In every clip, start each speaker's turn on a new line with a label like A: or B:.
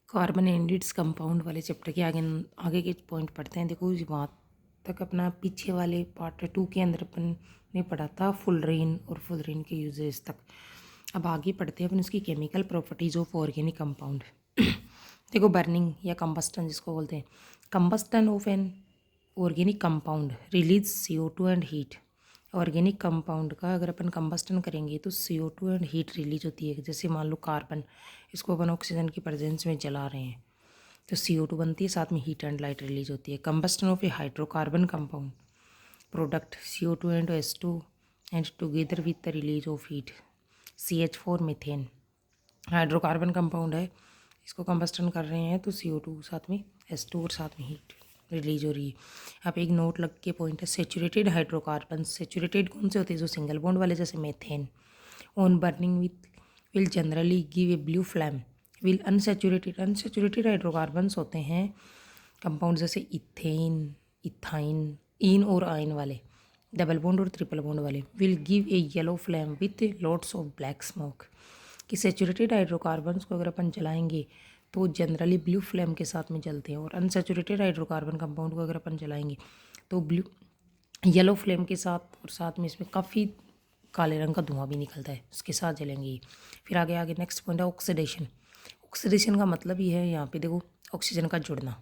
A: Carbon एंडिड्स compound वाले chapter के आगे आगे के पॉइंट पढ़ते हैं। देखो वहाँ तक अपना पीछे वाले पार्ट 2 के अंदर अपन ने पढ़ा था फुलरीन और फुलरीन के यूजेस तक। अब आगे पढ़ते हैं अपन उसकी chemical properties of organic compound. देखो बर्निंग या कंबस्टन जिसको बोलते हैं, combustion of an organic compound release CO2 and heat. Organic compound का अगर अपन कंबस्टन करेंगे तो CO2 एंड हीट रिलीज होती है। जैसे मान लो कार्बन, इसको अपन ऑक्सीजन की प्रेजेंस में जला रहे हैं तो CO2 बनती है, साथ में हीट एंड लाइट रिलीज होती है। Combustion of A hydrocarbon compound product CO2 and H2 and together with the release of heat CH4 methane. Hydrocarbon compound है, इसको कंबस्टन कर रहे हैं तो CO2 साथ में H2 और साथ में हीट रिलीज हो रही है। यहाँ पे एक नोट लग के पॉइंट है, सेचुरेटेड हाइड्रोकार्बन। सेचुरेटेड कौन से होते हैं? जो सिंगल बॉन्ड वाले, जैसे methane. On burning with will generally give a blue flame. Will unsaturated hydrocarbons होते हैं कंपाउंड जैसे इथेन, इथाइन, इन और आइन वाले, डबल बॉन्ड और ट्रिपल बॉन्ड वाले। Will give a yellow flame with lots of black smoke. कि सेचुरेटेड हाइड्रोकार्बन्स को अगर अपन जलाएंगे तो जनरली ब्लू फ्लेम के साथ में जलते हैं, और अनसेचुरेटेड हाइड्रोकार्बन कंपाउंड को अगर अपन जलाएंगे तो ब्लू येलो फ्लेम के साथ, और साथ में इसमें काफ़ी काले रंग का धुआं भी निकलता है, उसके साथ जलेंगे। फिर आगे आगे नेक्स्ट पॉइंट है ऑक्सीडेशन। ऑक्सीडेशन का मतलब ये है, यहाँ पे देखो ऑक्सीजन का जुड़ना,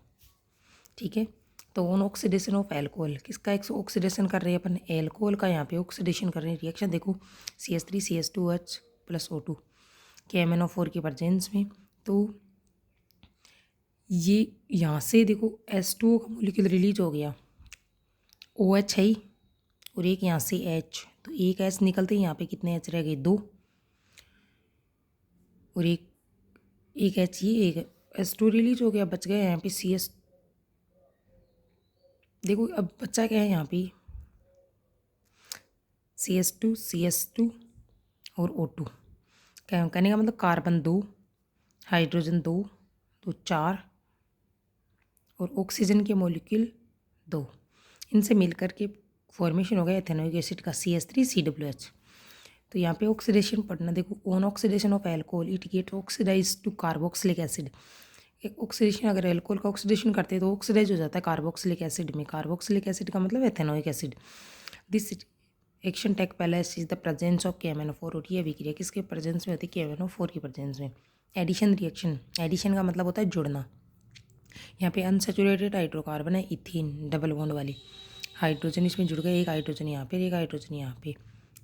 A: ठीक है। तो ऑन ऑक्सीडेशन ऑफ एल्कोहल, किसका ऑक्सीडेशन कर रहे हैं अपन? एल्कोहल का यहाँ पे ऑक्सीडेशन कर रहे हैं। रिएक्शन देखो CH3 CH2H + O2 के MnO4 की प्रेजेंस में। तो ये यहाँ से देखो H2O का मोलिक्यूल रिलीज हो गया, OH है ही, और एक यहाँ से H, तो एक H निकलते ही यहाँ पे कितने H रह गए? 2, और एक H, ये एक H2 रिलीज हो गया, बच गया यहाँ पे CS। देखो अब बच्चा क्या है यहाँ पे? CS2 और O2। कहने का मतलब कार्बन 2, हाइड्रोजन 2, तो 4, और ऑक्सीजन के मॉलिक्यूल 2। इनसे मिलकर के फॉर्मेशन हो गया एथेनोइक एसिड का CH3COOH। तो यहाँ पे ऑक्सीडेशन पढ़ना। देखो on oxidation of alcohol it get oxidize to carboxylic acid. एक ऑक्सीडेशन, अगर एल्कोहल का ऑक्सीडेशन करते हैं तो ऑक्सीडाइज हो जाता है कार्बोक्सिलिक एसिड में। कार्बोक्सिलिक एसिड का मतलब ethanoic acid. This action take place is the presence of KMnO4। और ये अभिक्रिया किसके प्रेजेंस में होती है? KMnO4 की प्रेजेंस में। एडिशन रिएक्शन, एडिशन का मतलब होता है जुड़ना। यहाँ पे अनसेचुरेटेड हाइड्रोकार्बन है इथीन, डबल बॉन्ड वाली, हाइड्रोजन इसमें जुड़ गया, एक हाइड्रोजन यहाँ पे, एक हाइड्रोजन यहाँ पे,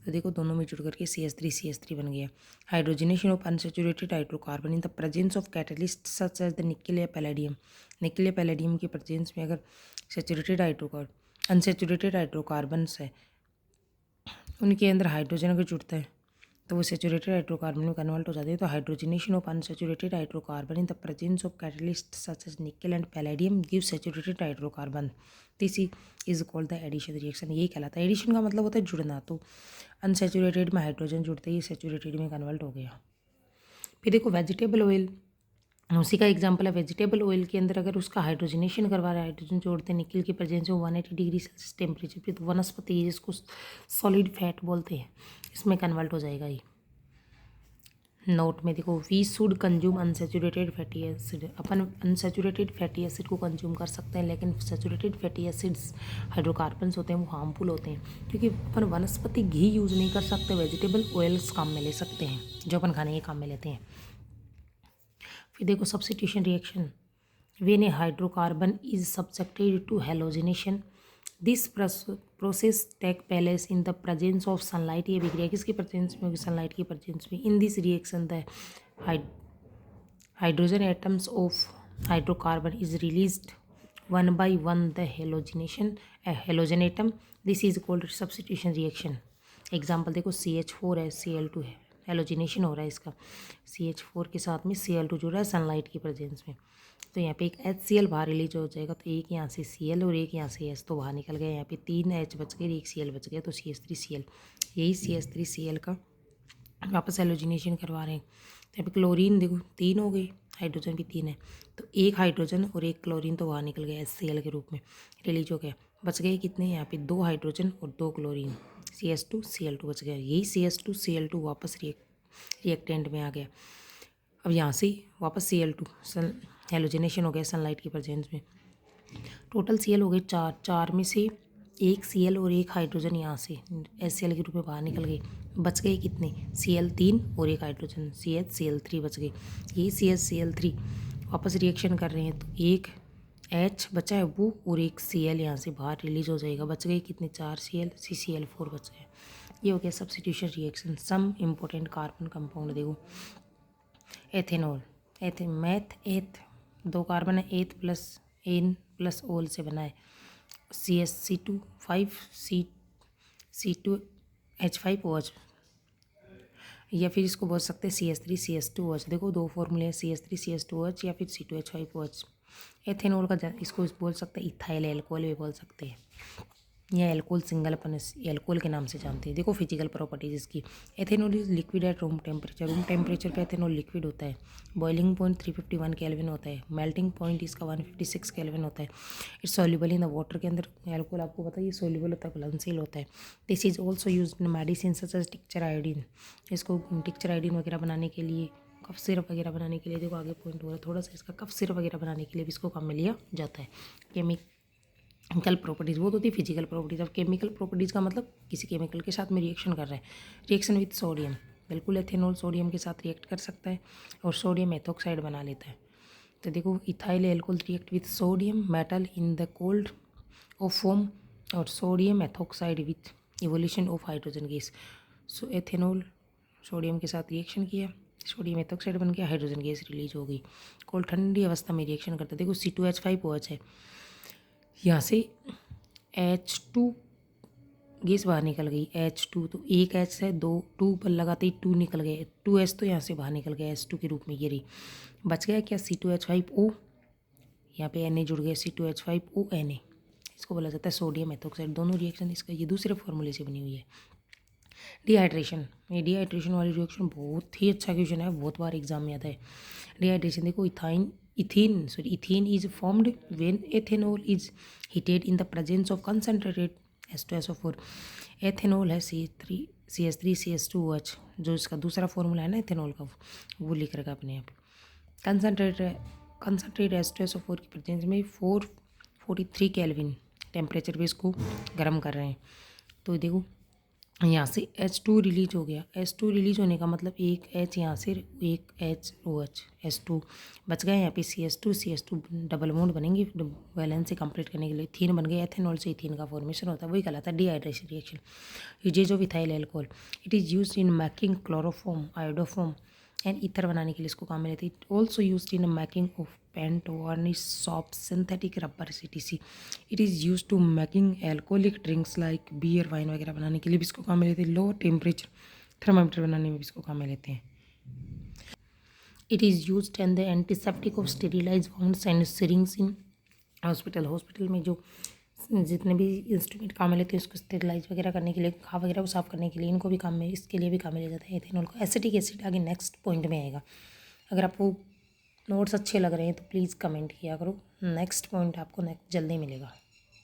A: तो देखो दोनों में जुड़ करके CH3 बन गया। Hydrogenation of unsaturated hydrocarbon in the presence of catalyst such as the nickel या पैलेडियम। निकेल या पैलेडियम के प्रेजेंस में अगर सेचुरेटेड हाइड्रोकार्बन अनसेचुरेटेड हाइड्रोकार्बन्स है, उनके अंदर हाइड्रोजन अगर जुड़ता है तो वो सेचुरेटेड हाइड्रोकार्बन में कन्वर्ट हो जाते हैं। तो hydrogenation of unsaturated hydrocarbon in the presence of catalyst such as nickel and palladium give saturated hydrocarbon. This is called the addition reaction. यही कहलाता है। एडिशन का मतलब होता है जुड़ना। तो अनसेचुरेटेड में हाइड्रोजन जुड़ते ही सेचुरेटेड में कन्वर्ट हो गया। फिर देखो वेजिटेबल ऑयल, उसी का एग्जांपल है। वेजिटेबल ऑयल के अंदर अगर उसका हाइड्रोजनेशन करवा रहा है, हाइड्रोजन जोड़ते हैं निकल की प्रेजेंस में 180 डिग्री सेल्सियस टेम्परेचर पे, तो वनस्पति जिसको सॉलिड फैट बोलते हैं, इसमें कन्वर्ट हो जाएगा ये। नोट में देखो we should consume unsaturated fatty acid. अपन अनसेचुरेटेड फैटी एसिड को कंज्यूम कर सकते हैं, लेकिन सेचुरेटेड फैटी एसिड्स हाइड्रोकार्बन्स होते हैं वो हार्मफुल होते हैं, क्योंकि अपन वनस्पति घी यूज़ नहीं कर सकते। वेजिटेबल ऑयल्स काम में ले सकते हैं, जो अपन खाने के काम में लेते हैं। फिर देखो substitution reaction, when a hydrocarbon is subjected to halogenation this process take place in the presence of sunlight. ये विक्रिया किसकी प्रेजेंस में होगी? सनलाइट की प्रेजेंस में। In this reaction the hydrogen atoms of hydrocarbon is released one by one the halogen atom. This is called substitution reaction. Example देखो CH4 है, Cl2 है, हेलोजिनेशन हो रहा है इसका। CH4 के साथ में Cl2 जुड़ रहा है सनलाइट की प्रेजेंस में। तो यहाँ पे एक HCl बाहर रिलीज हो जाएगा, तो एक यहाँ से Cl और एक यहाँ से H तो बाहर निकल गया। यहाँ पे 3 H बच गए, एक Cl बच गया, तो CH3Cl। यही CH3Cl का वापस हेलोजिनेशन करवा रहे हैं। तो यहाँ पे क्लोरीन देखो 3 हो गई, हाइड्रोजन भी 3 है, तो एक हाइड्रोजन और एक क्लोरीन तो बाहर निकल गया, HCl के रूप में रिलीज हो गया। बच गए कितने? यहाँ पे 2 हाइड्रोजन और 2 क्लोरीन, CH2Cl2 बच गया। यही CH2Cl2 वापस रिएक्टेंट में आ गया। अब यहाँ से वापस Cl2 हेलोजिनेशन हो गया सनलाइट की प्रेजेंस में। टोटल Cl हो गए 4, 4 में से एक Cl और एक हाइड्रोजन यहाँ से HCl के रूप में बाहर निकल गए। बच गए कितने? Cl 3 और एक हाइड्रोजन CH Cl3 बच गए। ये CH Cl3 वापस रिएक्शन कर रहे हैं तो एक H बचा है वो और एक Cl यहाँ से बाहर रिलीज हो जाएगा। बच गए कितने? 4 Cl CCl4 बच गए। ये हो गया substitution reaction. Some important carbon compound देखो। एथेनॉल, मैथ एथ 2 कार्बन है, एथ प्लस एन प्लस ओल से बना है। CH2 5 C2H5OH, या फिर इसको बोल सकते हैं CH3CH2OH। देखो 2 फॉर्मूले हैं, CH3CH2OH या फिर C2H5OH। एथेनॉल का इसको बोल सकते हैं इथाइल एल्कोहल भी बोल सकते हैं, या एल्कोहल सिंगल अपन एल्कोहल के नाम से जानते हैं। देखो फिजिकल प्रॉपर्टीज इसकी। Ethanol is liquid at room temperature. Room temperature पे एथेनॉल लिक्विड होता है। बॉइलिंग पॉइंट 351 केल्विन होता है। मेल्टिंग पॉइंट इसका 156 केल्विन होता है। It's soluble in the water के अंदर एल्कोहल आपको पता है ये सॉल्युबल होता है, घुलनशील होता है। This is also use in medicine such as tincture iodine. इसको टिक्चर आयोडीन वगैरह बनाने के लिए, कफ सिरप वगैरह बनाने के लिए, देखो आगे पॉइंट हो रहा है थोड़ा सा, इसका कफ सिरप वगैरह बनाने के लिए भी इसको काम में लिया जाता है। केमिकल प्रॉपर्टीज़ वो तो होती है फिजिकल प्रॉपर्टीज़। अब केमिकल प्रॉपर्टीज़ का मतलब किसी केमिकल के साथ में रिएक्शन कर रहा है। रिएक्शन विथ सोडियम, बिल्कुल एथेनॉल सोडियम के साथ रिएक्ट कर सकता है और सोडियम एथोक्साइड बना लेता है। तो देखो ethyl alcohol react with sodium metal in the cold of form और sodium ethoxide with evolution of hydrogen gas. So ethanol sodium के साथ रिएक्शन किया, सोडियम एथोक्साइड बन गया, हाइड्रोजन गैस रिलीज हो गई। कोल्ड ठंडी अवस्था में रिएक्शन करता है। देखो C2H5OH है, यहाँ से H2 गैस बाहर निकल गई। H2 तो एक H है, 2 पर लगाते ही 2 निकल गए। 2H तो यहाँ से बाहर निकल गया H2 के रूप में, ये रही। बच गया क्या? C2H5O, यहाँ पे Na जुड़ गया C2H5O Na। इसको बोला जाता है सोडियम एथोक्साइड। दोनों रिएक्शन इसका ये दूसरे फॉर्मूले से बनी हुई है। डिहाइड्रेशन, ये डिहाइड्रेशन वाली रिएक्शन बहुत ही अच्छा क्वेश्चन है, बहुत बार एग्जाम में आता है। डिहाइड्रेशन देखो ethane is formed when ethanol is heated in the presence of concentrated H2SO4। Ethanol है CH3CH2OH, जो इसका दूसरा फॉर्मूला है ना एथेनॉल का, वो लिख रखा अपने यहाँ पे। कंसनट्रेट H2SO4 की प्रेजेंस में 443 केल्विन टेम्परेचर पे इसको गर्म कर रहे हैं। तो देखो यहाँ से H2 रिलीज हो गया। H2 रिलीज होने का मतलब एक H यहाँ से, एक HOH H2 बच गया। यहाँ पे CH2 डबल बॉन्ड बनेंगे वैलेंस से कंप्लीट करने के लिए। इथीन बन गया। एथेनॉल से इथीन का फॉर्मेशन होता है, वही कहलाता है dehydration reaction. Uses of ethyl alcohol, it is use in making chloroform iodoform and ether बनाने के लिए इसको काम में लेते हैं। It also use in making of paint varnish soap synthetic rubber etc। It is use to making alcoholic drinks like beer wine वगैरह बनाने के लिए भी इसको काम में लेते हैं। लो टेम्परेचर थर्मामीटर बनाने में भी इसको काम में लेते हैं। It is use and the antiseptic of sterilise wounds and syringes in hospital में जो जितने भी इंस्ट्रूमेंट काम में लेते हैं उसको स्टेरिलाइज वगैरह करने के लिए, घाव वगैरह को साफ करने के लिए, इनको भी काम में, इसके लिए भी काम में लिया जाता है एथेनॉल को। एसिटिक एसिड आगे नेक्स्ट पॉइंट में आएगा। अगर आपको नोट्स अच्छे लग रहे हैं तो प्लीज़ कमेंट किया करो। नेक्स्ट पॉइंट आपको जल्दी मिलेगा।